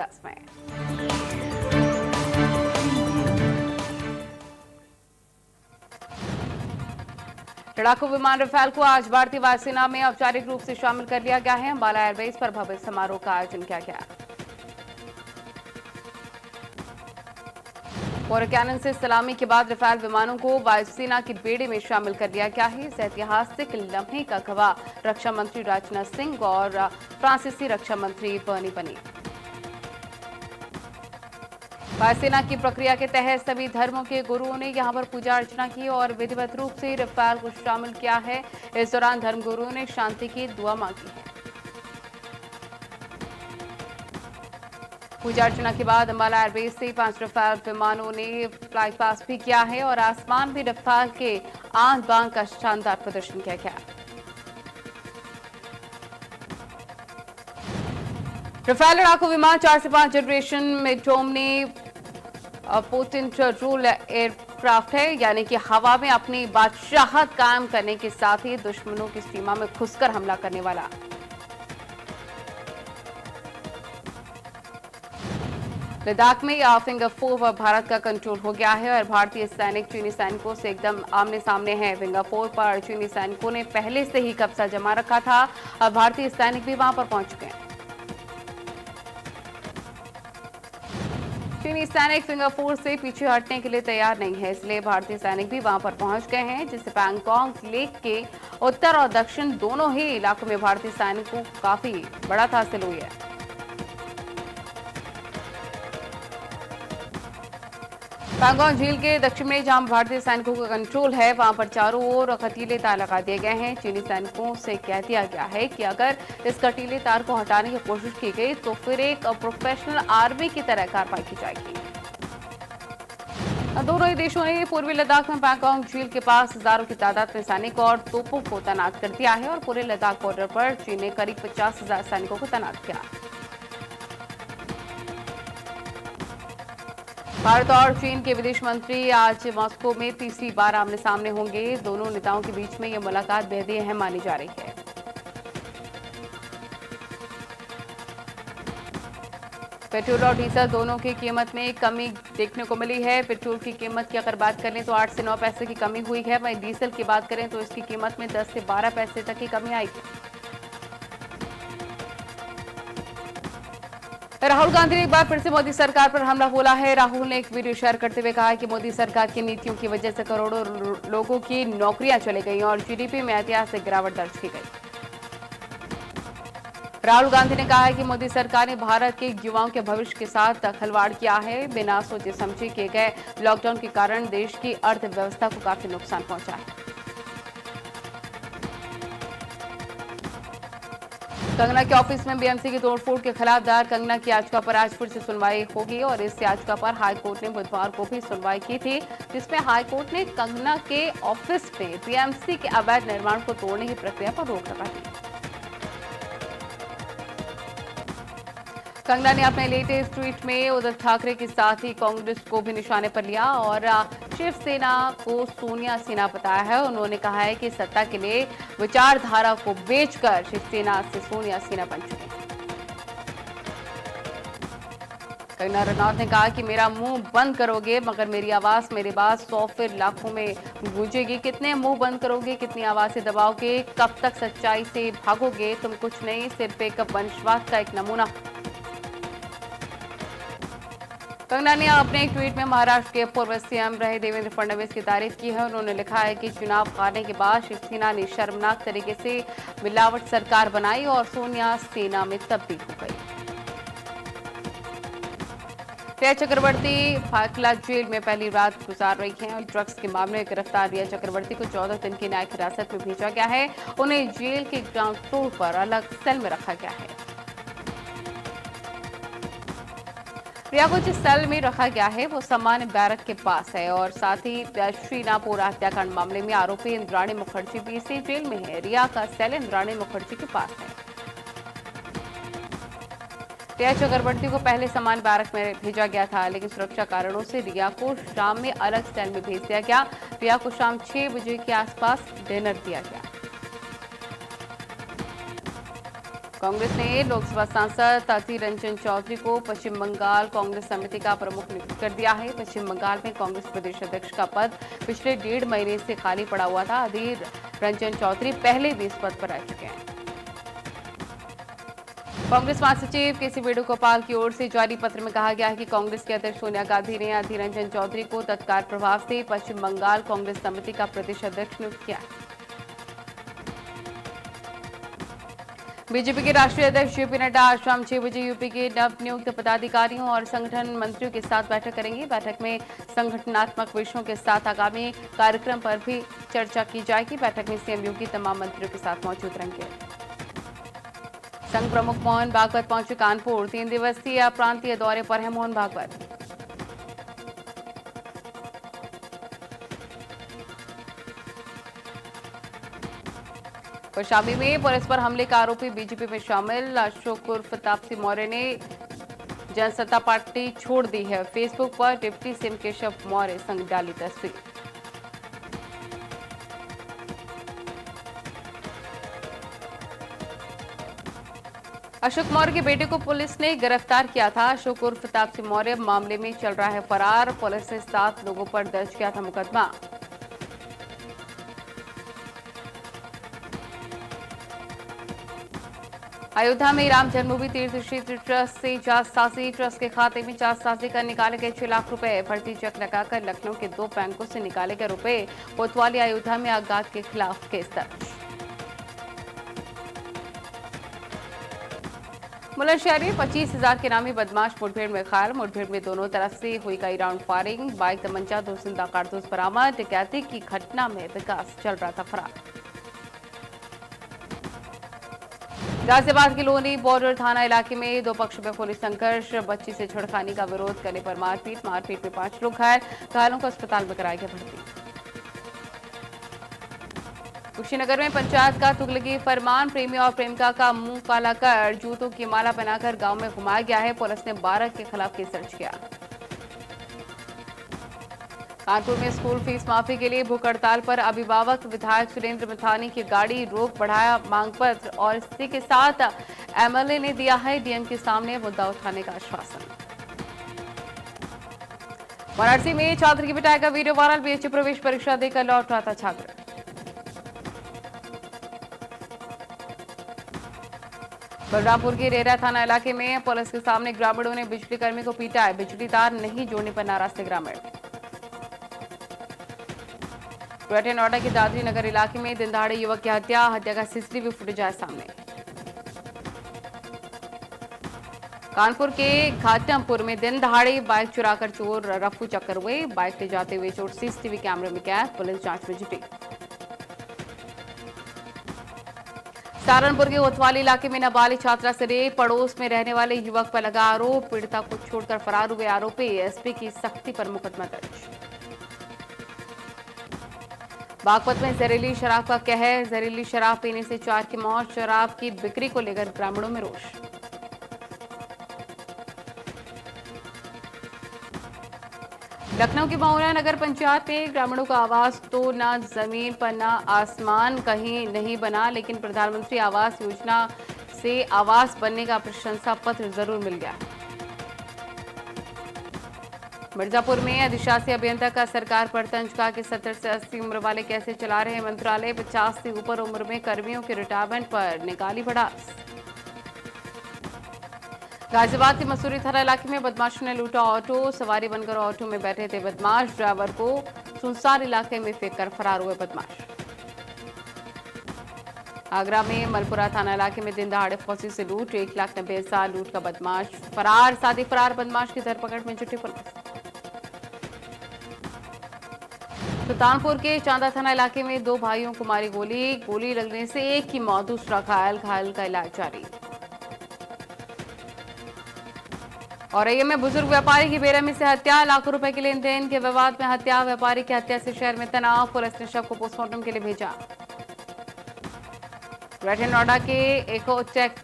10 में। लड़ाकू विमान रफाल को आज भारतीय वायुसेना में औपचारिक रूप से शामिल कर लिया गया है। अंबाला एयरबेस पर भव्य समारोह का आयोजन किया गया। और कैनन से सलामी के बाद रफाल विमानों को वायुसेना के बेड़े में शामिल कर लिया गया है। इस ऐतिहासिक लम्हे का गवाह रक्षा मंत्री राजनाथ सिंह और फ्रांसीसी रक्षा मंत्री बर्नी बनी। वायुसेना की प्रक्रिया के तहत सभी धर्मों के गुरुओं ने यहां पर पूजा अर्चना की और विधिवत रूप से रफाल को शामिल किया है। इस दौरान धर्मगुरुओं ने शांति की दुआ मांगी है। पूजा अर्चना के बाद अंबाला एयरबेस से 5 रफाल विमानों ने फ्लाई पास भी किया है और आसमान में रफाल के आंख बांख का शानदार प्रदर्शन किया गया। रफाल लड़ाकू विमान 4 से 5 जनरेशन में टोमनी पोटेंट रूल एयरक्राफ्ट है, यानी कि हवा में अपनी बादशाहत कायम करने के साथ ही दुश्मनों की सीमा में घुसकर हमला करने वाला। लद्दाख में फिंगर 4 पर भारत का कंट्रोल हो गया है और भारतीय सैनिक चीनी सैनिकों से एकदम आमने सामने हैं। फिंगर 4 पर चीनी सैनिकों ने पहले से ही कब्जा जमा रखा था। अब भारतीय सैनिक भी वहां पर पहुंच चुके हैं। चीनी सैनिक फिंगर 4 से पीछे हटने के लिए तैयार नहीं है, इसलिए भारतीय सैनिक भी वहां पर पहुंच गए हैं, जिससे पैंगोंग लेक के उत्तर और दक्षिण दोनों ही इलाकों में भारतीय सैनिकों को काफी बड़ा हासिल हुई है। पैंगोंग झील के दक्षिण में जहां भारतीय सैनिकों का कंट्रोल है, वहां पर चारों ओर कटीले तार लगा दिए गए हैं। चीनी सैनिकों से कह दिया गया है कि अगर इस कटीले तार को हटाने की कोशिश की गई तो फिर एक प्रोफेशनल आर्मी की तरह कार्रवाई की जाएगी। दोनों ही देशों ने पूर्वी लद्दाख में पैंगोंग झील के पास हजारों की तादाद में सैनिक और तोपों को तैनात कर दिया है और पूरे लद्दाख बॉर्डर पर चीन ने करीब 50,000 सैनिकों को तैनात किया। भारत और चीन के विदेश मंत्री आज मॉस्को में तीसरी बार आमने सामने होंगे। दोनों नेताओं के बीच में यह मुलाकात बेहद अहम मानी जा रही है। पेट्रोल और डीजल दोनों की कीमत में कमी देखने को मिली है। पेट्रोल की कीमत की अगर बात करें तो 8 से 9 पैसे की कमी हुई है। वहीं डीजल की बात करें तो इसकी कीमत में 10 से 12 पैसे तक की कमी आई है। राहुल गांधी ने एक बार फिर से मोदी सरकार पर हमला बोला है। राहुल ने एक वीडियो शेयर करते हुए कहा कि मोदी सरकार की नीतियों की वजह से करोड़ों लोगों की नौकरियां चली गई और जीडीपी में ऐतिहासिक गिरावट दर्ज की गई। राहुल गांधी ने कहा है कि मोदी सरकार ने भारत के युवाओं के भविष्य के साथ खिलवाड़ किया है। बिना सोचे समझे किए गए लॉकडाउन के कारण देश की अर्थव्यवस्था को काफी नुकसान पहुंचा है। कंगना के ऑफिस में बीएमसी की तोड़फोड़ के खिलाफ दायर कंगना की याचिका पर आज फिर से सुनवाई होगी और इस याचिका पर हाईकोर्ट ने बुधवार को भी सुनवाई की थी, जिसमें हाईकोर्ट ने कंगना के ऑफिस में बीएमसी के अवैध निर्माण को तोड़ने की प्रक्रिया पर रोक लगा दी। कंगना ने अपने लेटेस्ट ट्वीट में उद्धव ठाकरे के साथ ही कांग्रेस को भी निशाने पर लिया और शिवसेना को सोनिया सिन्हा बताया है। उन्होंने कहा है कि सत्ता के लिए विचारधारा को बेचकर शिवसेना से सोनिया सिन्हा बन चुके हैं। कंगना रनौत ने कहा कि मेरा मुंह बंद करोगे मगर मेरी आवाज मेरे बाद 100 फिर लाखों में गूंजेगी। कितने मुंह बंद करोगे, कितनी आवाजें दबाओगे, कब तक सच्चाई से भागोगे? तुम कुछ नहीं, सिर्फ एक वंशवाद का एक नमूना। कंगना ने अपने एक ट्वीट में महाराष्ट्र के पूर्व सीएम रहे देवेंद्र फडणवीस की तारीफ की है। उन्होंने लिखा है कि चुनाव हारने के बाद शिवसेना ने शर्मनाक तरीके से मिलावट सरकार बनाई और सोनिया सेना में तब्दील हो गई। रिया चक्रवर्ती भाखला जेल में पहली रात गुजार रही हैं और ड्रग्स के मामले में गिरफ्तार रिया चक्रवर्ती को 14 दिन की न्यायिक हिरासत में भेजा गया है। उन्हें जेल के ग्राउंड फ्लोर पर अलग सेल में रखा गया है। रिया को जिस सेल में रखा गया है वो सामान्य बैरक के पास है और साथ ही श्रीनापुर हत्याकांड मामले में आरोपी इंद्राणी मुखर्जी भी इसी जेल में है। रिया का सेल इंद्राणी मुखर्जी के पास है। रिया चक्रवर्ती को पहले सामान्य बैरक में भेजा गया था, लेकिन सुरक्षा कारणों से रिया को शाम में अलग सेल में भेज दिया गया। रिया को शाम 6 बजे के आसपास डिनर दिया गया। कांग्रेस ने लोकसभा सांसद अधीर रंजन चौधरी को पश्चिम बंगाल कांग्रेस समिति का प्रमुख नियुक्त कर दिया है। पश्चिम बंगाल में कांग्रेस प्रदेश अध्यक्ष का पद पिछले 1.5 महीने से खाली पड़ा हुआ था। अधीर रंजन चौधरी पहले भी इस पद पर रह चुके हैं। कांग्रेस महासचिव केसी वेणुगोपाल की ओर से जारी पत्र में कहा गया है कि कांग्रेस के अध्यक्ष सोनिया गांधी ने अधीर रंजन चौधरी को तत्काल प्रभाव से पश्चिम बंगाल कांग्रेस समिति का प्रदेश अध्यक्ष नियुक्त किया है। बीजेपी के राष्ट्रीय अध्यक्ष जेपी नड्डा आज शाम 6 बजे यूपी के नवनियुक्त पदाधिकारियों और संगठन मंत्रियों के साथ बैठक करेंगे। बैठक में संगठनात्मक विषयों के साथ आगामी कार्यक्रम पर भी चर्चा की जाएगी। बैठक में सीएम योगी तमाम मंत्रियों के साथ मौजूद रहेंगे। संघ प्रमुख मोहन भागवत पहुंचे कानपुर। 3 दिवसीय प्रांतीय दौरे पर है मोहन भागवत। कौशाम्बी में पुलिस पर हमले का आरोपी बीजेपी में शामिल अशोक उर्फ तापसी मौर्य ने जनसत्ता पार्टी छोड़ दी है। फेसबुक पर डिप्टी सीएम केशव मौर्य संग डाली तस्वीर। अशोक मौर्य के बेटे को पुलिस ने गिरफ्तार किया था। अशोक उर्फ तापसी मौर्य मामले में चल रहा है फरार। पुलिस ने 7 लोगों पर दर्ज किया था मुकदमा। अयोध्या में राम जन्मभूमि तीर्थ क्षेत्र ट्रस्ट से जालसाजी। ट्रस्ट के खाते में जालसाजी कर निकाले गए 6 लाख रुपए। फर्जी चेक लगाकर लखनऊ के 2 बैंकों से निकाले गए रुपए। कोतवाली अयोध्या में आगाज के खिलाफ केस दर्ज। बुलंदशहर में 25,000 के नामी बदमाश मुठभेड़ में घायल। मुठभेड़ में दोनों तरफ से हुई कई राउंड फायरिंग। बाइक, तमंचा, 2 जिंदा कारतूस बरामद। डकैती की घटना में विकास चल रहा था फरार। गाजियाबाद के लोनी बॉर्डर थाना इलाके में 2 पक्षों में पुलिस संघर्ष। बच्ची से छेड़खानी का विरोध करने पर मारपीट में 5 लोग घायल। घायलों को अस्पताल में कराया गया भर्ती। कुशीनगर में पंचायत का तुगलकी फरमान। प्रेमी और प्रेमिका का मुंह काला कर जूतों की माला बनाकर गांव में घुमाया गया है। पुलिस ने 12 के खिलाफ केस दर्ज किया। कानपुर में स्कूल फीस माफी के लिए भूख हड़ताल पर अभिभावक। विधायक सुरेंद्र मिथानी की गाड़ी रोक बढ़ाया मांग पत्र और इसी के साथ एमएलए ने दिया है डीएम के सामने मुद्दा उठाने का आश्वासन। वाराणसी में छात्र की पिटाई का वीडियो वायरल। बीएससी प्रवेश परीक्षा देकर लौट रहा था छात्र। बलरामपुर के रेरा थाना इलाके में पुलिस के सामने ग्रामीणों ने बिजली कर्मी को पीटा है। बिजली तार नहीं जोड़ने पर नाराज थे ग्रामीण। ग्रेटर नोएडा के दादरी नगर इलाके में दिन दहाड़े युवक की हत्या का सीसीटीवी फुटेज आया सामने। कानपुर के घाटमपुर में दिन दहाड़े बाइक चुराकर चोर रफू चक्कर हुए। बाइक ले जाते हुए चोर सीसीटीवी कैमरे में कैद। पुलिस जांच में जुटी। सहारनपुर के कोतवाली इलाके में नाबालिग छात्रा से रेप। पड़ोस में रहने वाले युवक पर लगा आरोप। पीड़िता को छोड़कर फरार हुए आरोपी। एसपी की सख्ती पर मुकदमा दर्ज। बागपत में जहरीली शराब का कहर। जहरीली शराब पीने से 4 की मौत। शराब की बिक्री को लेकर ग्रामीणों में रोष। लखनऊ की मौना नगर पंचायत में ग्रामीणों का आवास तो ना जमीन पर ना आसमान कहीं नहीं बना, लेकिन प्रधानमंत्री आवास योजना से आवास बनने का प्रशंसा पत्र जरूर मिल गया। मिर्जापुर में अधिशासी अभियंता का सरकार पर तंज। कहा कि 70 से 80 उम्र वाले कैसे चला रहे हैं मंत्रालय। 50 से ऊपर उम्र में कर्मियों के रिटायरमेंट पर निकाली भड़ास। गाजियाबाद के मसूरी थाना इलाके में बदमाशों ने लूटा ऑटो। सवारी बनकर ऑटो में बैठे थे बदमाश। ड्राइवर को सुनसान इलाके में फेंककर फरार हुए बदमाश। आगरा में मलपुरा थाना इलाके में दिन दहाड़े फौजी से लूट। 1,90,000 लूट का बदमाश फरार। साथ ही फरार बदमाश की धरपकड़ में जुटी पुलिस। सुल्तानपुर के चांदा थाना इलाके में 2 भाइयों को मारी गोली। गोली लगने से एक की मौत, दूसरा घायल। घायल का इलाज जारी। औरैया में बुजुर्ग व्यापारी की बेरहमी से हत्या। लाखों रुपए के लेन देन के विवाद में हत्या। व्यापारी की हत्या से शहर में तनाव। पुलिस ने शव को पोस्टमार्टम के लिए भेजा। ग्रेटर नोएडा के एकोचेक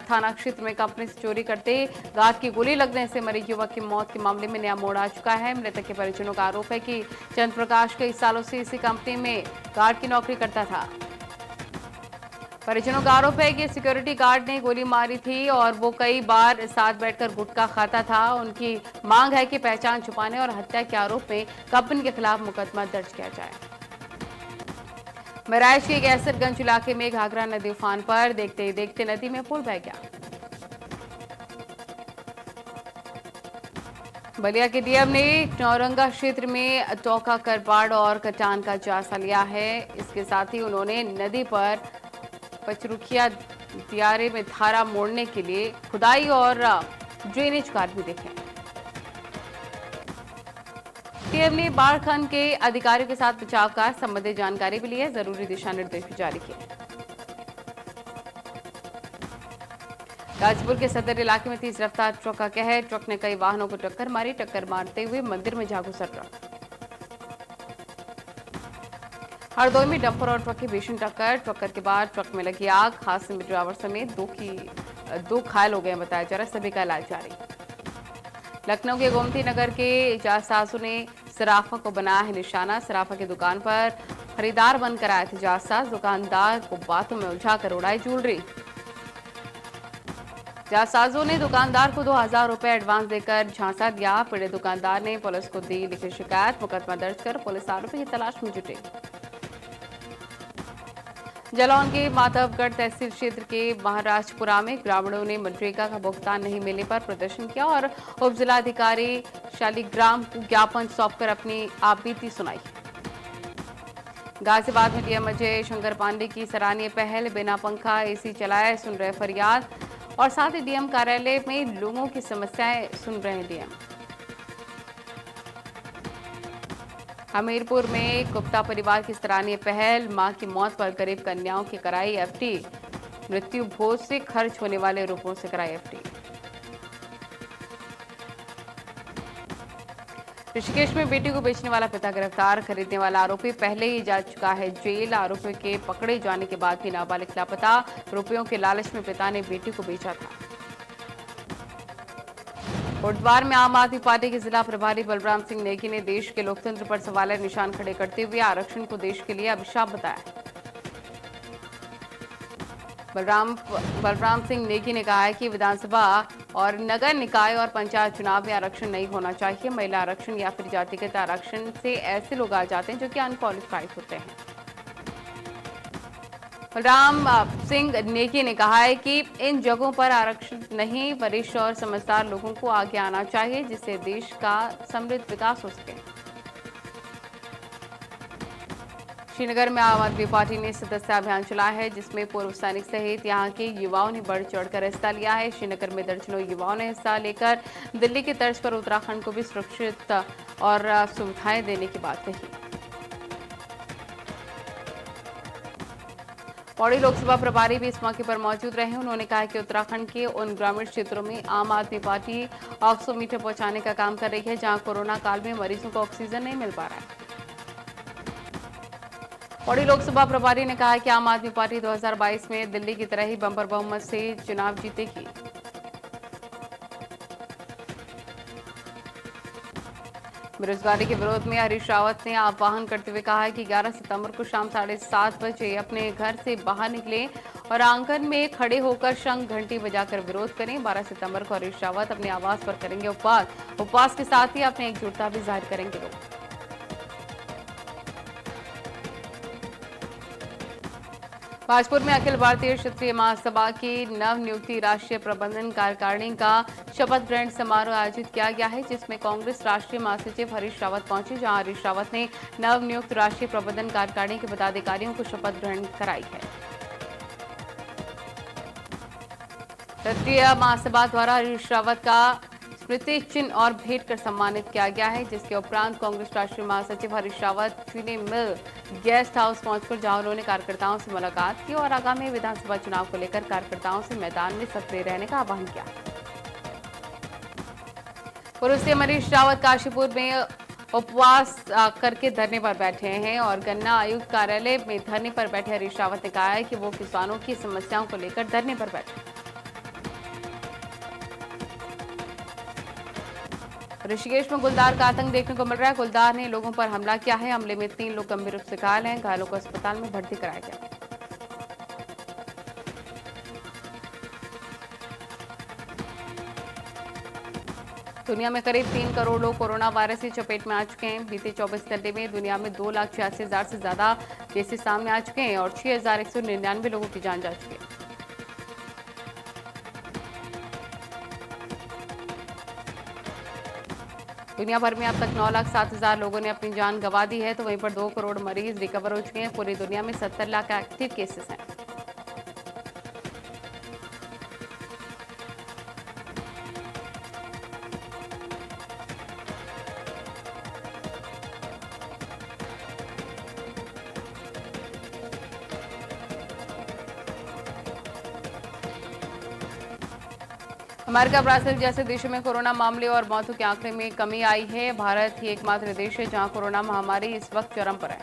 थाना क्षेत्र में कंपनी से चोरी करते गार्ड की गोली लगने से मरे युवक की मौत के मामले में नया मोड़ आ चुका है। मृतक के परिजनों का आरोप है कि चंद्र प्रकाश कई सालों से इसी कंपनी में गार्ड की नौकरी करता था। परिजनों का आरोप है कि सिक्योरिटी गार्ड ने गोली मारी थी और वो कई बार साथ बैठकर गुटखा खाता था। उनकी मांग है कि पहचान छुपाने और हत्या के आरोप में कंपनी के खिलाफ मुकदमा दर्ज किया जाए। महराज के कैसरगंज इलाके में घाघरा नदी उफान पर, देखते ही देखते नदी में पुल बह गया। बलिया के डीएम ने नौरंगा क्षेत्र में टोका करबाड़ और कटान का जायजा लिया है। इसके साथ ही उन्होंने नदी पर पचरुखिया दियारे में धारा मोड़ने के लिए खुदाई और ड्रेनेज कार्य भी देखे। डीएम ने बाढ़ खंड के अधिकारियों के साथ बचाव का संबंधित जानकारी भी ली है, जरूरी दिशा निर्देश भी जारी किए। गाजीपुर के सदर इलाके में तेज रफ्तार ट्रक का कहर, ट्रक ने कई वाहनों को टक्कर मारी, टक्कर मारते हुए मंदिर में जा घुसा ट्रक। हरदोई में डंपर और ट्रक की भीषण टक्कर, टक्कर के बाद ट्रक में लगी आग, हादसे में ड्राइवर समेत दो घायल हो गए, बताया जा रहा है, सभी का इलाज जारी। लखनऊ के गोमती नगर के जासूसों ने सराफा को बनाया है निशाना, सराफा की दुकान पर खरीदार बनकर आए थे जासूस, दुकानदार को बातों में उलझाकर उड़ाई ज्वेलरी। जासूसों ने दुकानदार को 2000 रुपए एडवांस देकर झांसा दिया। पीड़ित दुकानदार ने पुलिस को दी लिखित शिकायत, मुकदमा दर्ज कर पुलिस आरोपी की तलाश में जुटी। जालौन के माधवगढ़ तहसील क्षेत्र के महाराजपुरा में ग्रामीणों ने मनरेगा का भुगतान नहीं मिलने पर प्रदर्शन किया और उप जिलाधिकारी शालिग्राम को ज्ञापन सौंपकर अपनी आपबीती सुनाई। गाजियाबाद में डीएम अजय शंकर पांडे की सराहनीय पहल, बिना पंखा एसी चलाए सुन रहे फरियाद और साथ ही डीएम कार्यालय में लोगों की समस्याएं सुन रहे हैं डीएम। हमीरपुर में गुप्ता परिवार की सराहनीय पहल, मां की मौत पर गरीब कन्याओं की कराई एफडी, मृत्यु भोज से खर्च होने वाले रुपयों से कराई एफडी। ऋषिकेश में बेटी को बेचने वाला पिता गिरफ्तार, खरीदने वाला आरोपी पहले ही जा चुका है जेल। आरोपियों के पकड़े जाने के बाद भी नाबालिग लापता, रुपयों के लालच में पिता ने बेटी को बेचा था। कोटद्वार में आम आदमी पार्टी के जिला प्रभारी बलराम सिंह नेगी ने देश के लोकतंत्र पर सवालिया निशान खड़े करते हुए आरक्षण को देश के लिए अभिशाप बताया। बलराम सिंह नेगी ने कहा है कि विधानसभा और नगर निकाय और पंचायत चुनाव में आरक्षण नहीं होना चाहिए। महिला आरक्षण या फिर जातिगत आरक्षण से ऐसे लोग आ जाते हैं जो कि अनक्वालिफाइड होते हैं। बलराम सिंह नेगी ने कहा है कि इन जगहों पर आरक्षण नहीं, वरिष्ठ और समझदार लोगों को आगे आना चाहिए जिससे देश का समृद्ध विकास हो सके। श्रीनगर में आम आदमी पार्टी ने सदस्य अभियान चलाया है जिसमें पूर्व सैनिक सहित यहां के युवाओं ने बढ़ चढ़कर हिस्सा लिया है। श्रीनगर में दर्जनों युवाओं ने हिस्सा लेकर दिल्ली की तर्ज पर उत्तराखंड को भी सुरक्षित और सुविधाएं देने की बात कही। पौड़ी लोकसभा प्रभारी भी इस मौके पर मौजूद रहे। उन्होंने कहा कि उत्तराखंड के उन ग्रामीण क्षेत्रों में आम आदमी पार्टी ऑक्सीमीटर पहुंचाने का काम कर रही है जहां कोरोना काल में मरीजों को ऑक्सीजन नहीं मिल पा रहा है। पौड़ी लोकसभा प्रभारी ने कहा कि आम आदमी पार्टी 2022 में दिल्ली की तरह ही बंपर बहुमत से चुनाव जीतेगी। बेरोजगारी के विरोध में हरीश रावत ने आह्वान करते हुए कहा है कि 11 सितंबर को शाम 7:30 बजे अपने घर से बाहर निकले और आंगन में खड़े होकर शंख घंटी बजाकर विरोध करें। 12 सितंबर को हरीश रावत अपने आवास पर करेंगे उपवास के साथ ही अपनी एकजुटता भी जाहिर करेंगे लोग। भाजपुर में अखिल भारतीय क्षत्रिय महासभा की नवनियुक्ति राष्ट्रीय प्रबंधन कार्यकारिणी का शपथ ग्रहण समारोह आयोजित किया गया है जिसमें कांग्रेस राष्ट्रीय महासचिव हरीश रावत पहुंचे जहां हरीश रावत ने नवनियुक्त राष्ट्रीय प्रबंधन कार्यकारिणी के पदाधिकारियों को शपथ ग्रहण कराई है। क्षत्रिय महासभा द्वारा हरीश रावत का स्मृति चिन्ह और भेंट कर सम्मानित किया गया है जिसके उपरांत कांग्रेस राष्ट्रीय महासचिव हरीश रावत चीनी मिल गेस्ट हाउस पहुंचकर जहां उन्होंने कार्यकर्ताओं से मुलाकात की और आगामी विधानसभा चुनाव को लेकर कार्यकर्ताओं से मैदान में सक्रिय रहने का आह्वान किया। पूर्व सीएम हरीश रावत काशीपुर में उपवास करके धरने पर बैठे हैं और गन्ना आयुक्त कार्यालय में धरने पर बैठे हरीश रावत ने कहा है कि वो किसानों की समस्याओं को लेकर धरने पर बैठे। ऋषिकेश में गुलदार का आतंक देखने को मिल रहा है। गुलदार ने लोगों पर हमला किया है। हमले में 3 लोग गंभीर रूप से घायल हैं। घायलों को अस्पताल में भर्ती कराया गया। दुनिया में करीब 3 करोड़ लोग कोरोना वायरस की चपेट में आ चुके हैं। बीते 24 घंटे में दुनिया में 2,86,000 से ज्यादा केसेस सामने आ चुके हैं और 6,199 लोगों की जान जा चुकी है। दुनिया भर में अब तक 9,07,000 लोगों ने अपनी जान गंवा दी है, तो वहीं पर 2 करोड़ मरीज रिकवर हो चुके हैं। पूरी दुनिया में 70 लाख एक्टिव केसेस हैं। अमेरिका, ब्राजील जैसे देशों में कोरोना मामले और मौतों के आंकड़े में कमी आई है। भारत ही एकमात्र देश है जहां कोरोना महामारी इस वक्त चरम पर है।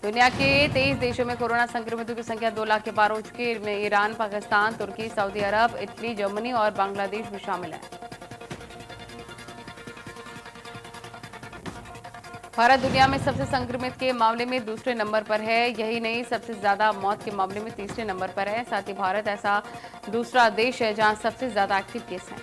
दुनिया के 23 देशों में कोरोना संक्रमितों की संख्या 2 लाख के पार हो चुकी है। इनमें ईरान, पाकिस्तान, तुर्की, सऊदी अरब, इटली, जर्मनी और बांग्लादेश भी शामिल है। भारत दुनिया में सबसे संक्रमित के मामले में दूसरे नंबर पर है। यही नहीं, सबसे ज्यादा मौत के मामले में तीसरे नंबर पर है। साथ ही भारत ऐसा दूसरा देश है जहां सबसे ज्यादा एक्टिव केस हैं।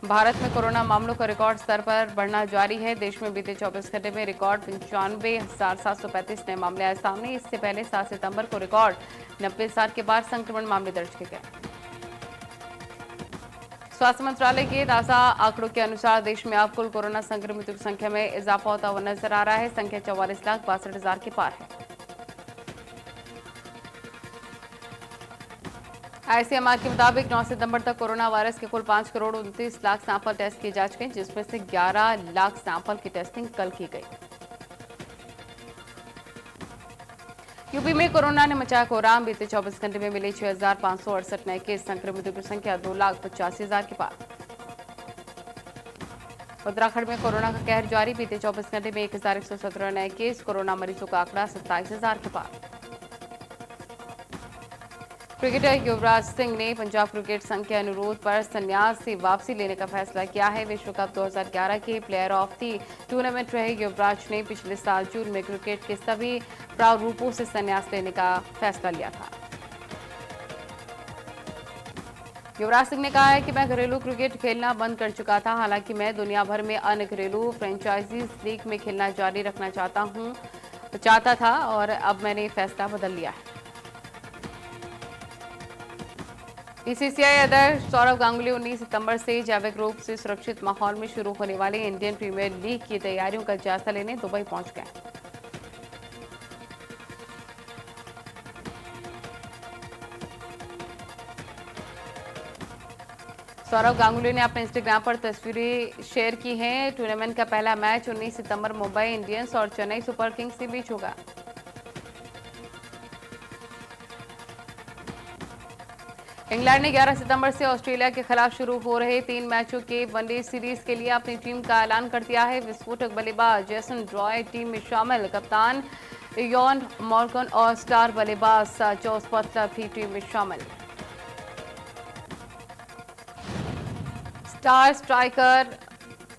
भारत में कोरोना मामलों का रिकॉर्ड स्तर पर बढ़ना जारी है। देश में बीते 24 घंटे में रिकॉर्ड 95,735 नए मामले आए सामने। इससे पहले 7 सितंबर को रिकॉर्ड 90,000 के बाद संक्रमण मामले दर्ज किए गए। स्वास्थ्य मंत्रालय के ताजा आंकड़ों के अनुसार देश में अब कुल कोरोना संक्रमितों की संख्या में इजाफा होता हुआ नजर आ रहा है। संख्या 44,62,000 के पार है। आईसीएमआर के मुताबिक 9 सितंबर तक कोरोना वायरस के कुल 5 करोड़ 29 लाख सैंपल टेस्ट किए जा चुके हैं, जिसमें से 11 लाख सैंपल की टेस्टिंग कल की गई। यूपी में कोरोना ने मचाया कोहराम। बीते 24 घंटे में मिले 6,568 नए केस। संक्रमितों की संख्या 2,85,000 के पार। उत्तराखंड में कोरोना का कहर जारी। बीते 24 घंटे में 1,117 नए केस। कोरोना मरीजों का आंकड़ा 27,000 के पार। क्रिकेटर युवराज सिंह ने पंजाब क्रिकेट संघ के अनुरोध पर संन्यास से वापसी लेने का फैसला किया है। विश्व कप 2011 के प्लेयर ऑफ द टूर्नामेंट रहे युवराज ने पिछले साल जून में क्रिकेट के सभी प्रारूपों से संन्यास लेने का फैसला लिया था। युवराज सिंह ने कहा है कि मैं घरेलू क्रिकेट खेलना बंद कर चुका था। हालांकि मैं दुनिया भर में अन्य घरेलू फ्रेंचाइजीज लीग में खेलना जारी रखना चाहता था और अब मैंने फैसला बदल लिया है। बीसीसीआई अध्यक्ष सौरव गांगुली 19 सितंबर से जैविक रूप से सुरक्षित माहौल में शुरू होने वाले इंडियन प्रीमियर लीग की तैयारियों का जायजा लेने दुबई पहुंच गए। सौरव गांगुली ने अपने इंस्टाग्राम पर तस्वीरें शेयर की हैं। टूर्नामेंट का पहला मैच 19 सितंबर मुंबई इंडियंस और चेन्नई सुपर किंग्स के बीच होगा। इंग्लैंड ने 11 सितंबर से ऑस्ट्रेलिया के खिलाफ शुरू हो रहे 3 मैचों के वनडे सीरीज के लिए अपनी टीम का ऐलान कर दिया है। विस्फोटक बल्लेबाज जेसन रॉय टीम में शामिल। कप्तान इयॉन मॉर्गन और स्टार बल्लेबाज जोस बटलर भी टीम में शामिल। स्टार स्ट्राइकर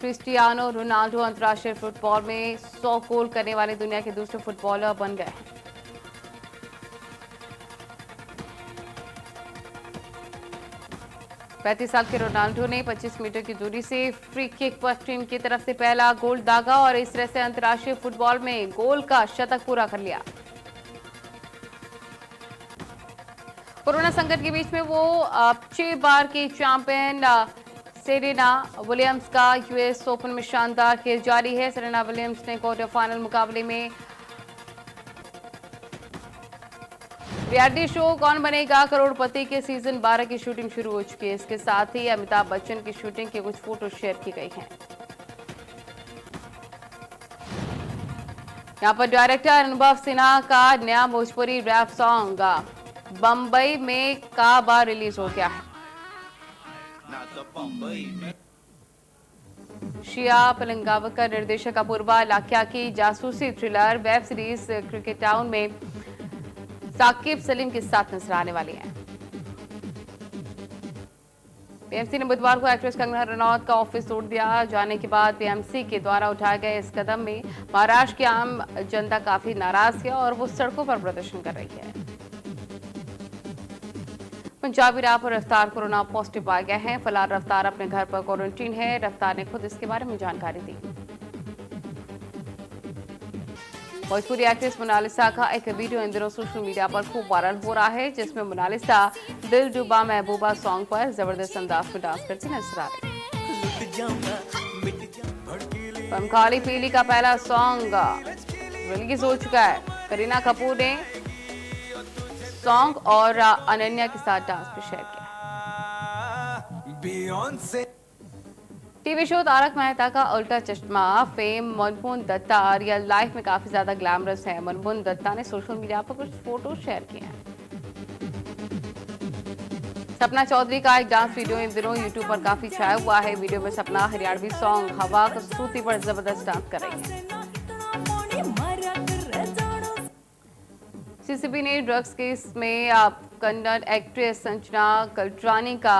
क्रिस्टियानो रोनाल्डो अंतर्राष्ट्रीय फुटबॉल में 100 गोल करने वाले दुनिया के दूसरे फुटबॉलर बन गए हैं। पैंतीस साल के रोनाल्डो ने 25 मीटर की दूरी से फ्री किक पर टीम की तरफ से पहला गोल दागा और इस तरह से अंतर्राष्ट्रीय फुटबॉल में गोल का शतक पूरा कर लिया। कोरोना संकट के बीच में वो 6 बार की चैंपियन सेरेना विलियम्स का यूएस ओपन में शानदार खेल जारी है। सेरेना विलियम्स ने क्वार्टर फाइनल मुकाबले में रियलिटी शो कौन बनेगा करोड़पति के सीजन 12 की शूटिंग शुरू हो चुकी है। इसके साथ ही अमिताभ बच्चन की शूटिंग के कुछ फोटो शेयर की गई हैं। यहां पर डायरेक्टर अनुभव सिन्हा का नया भोजपुरी रैप सॉन्ग बम्बई में का बार रिलीज हो गया है। शिया पलंगावकर निर्देशक अपूर्वा लाख्या की जासूसी thriller web series cricket town में साकिब सलीम के साथ नजर आने वाली हैं। पीएमसी ने बुधवार को एक्ट्रेस कंगना रनौत का ऑफिस तोड़ दिया जाने के बाद पीएमसी के द्वारा उठाए गए इस कदम में महाराष्ट्र की आम जनता काफी नाराज है और वो सड़कों पर प्रदर्शन कर रही है। पंजाबी रैपर रफ्तार कोरोना पॉजिटिव पाया गया है। फिलहाल रफ्तार अपने घर पर क्वारंटीन है। रफ्तार ने खुद इसके बारे में जानकारी दी। भोजपुरी एक्ट्रेस मोनालिसा का एक वीडियो इन दिनों सोशल मीडिया पर खूब वायरल हो रहा है, जिसमें मोनालिसा दिल डूबा महबूबा सॉन्ग पर जबरदस्त अंदाज में डांस करती नजर आ रही है। काली पीली का पहला सॉन्ग रिलीज हो चुका है। करीना कपूर ने सॉन्ग और अनन्या के साथ डांस भी शेयर किया। TV show Tarak Mehta Ka Ooltah Chashmah fame Manmohan Datta real life में काफी ज्यादा ग्लैमरस है। मनमोहन दत्ता ने सोशल मीडिया पर कुछ फोटो शेयर किए हैं। सपना चौधरी का एक डांस वीडियो इन दिनों यूट्यूब पर काफी छाया हुआ है। वीडियो में सपना हरियाणवी सॉन्ग हवा कसूती पर जबरदस्त डांस कर रही है। सीसीबी ने ड्रग्स केस में कन्नड़ एक्ट्रेस संजना कलट्रानी का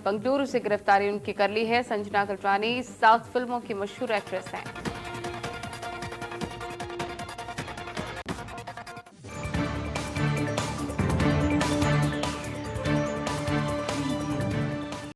बेंगलुरु से गिरफ्तारी उनकी कर ली है। संजना कलट्रानी साउथ फिल्मों की मशहूर एक्ट्रेस हैं।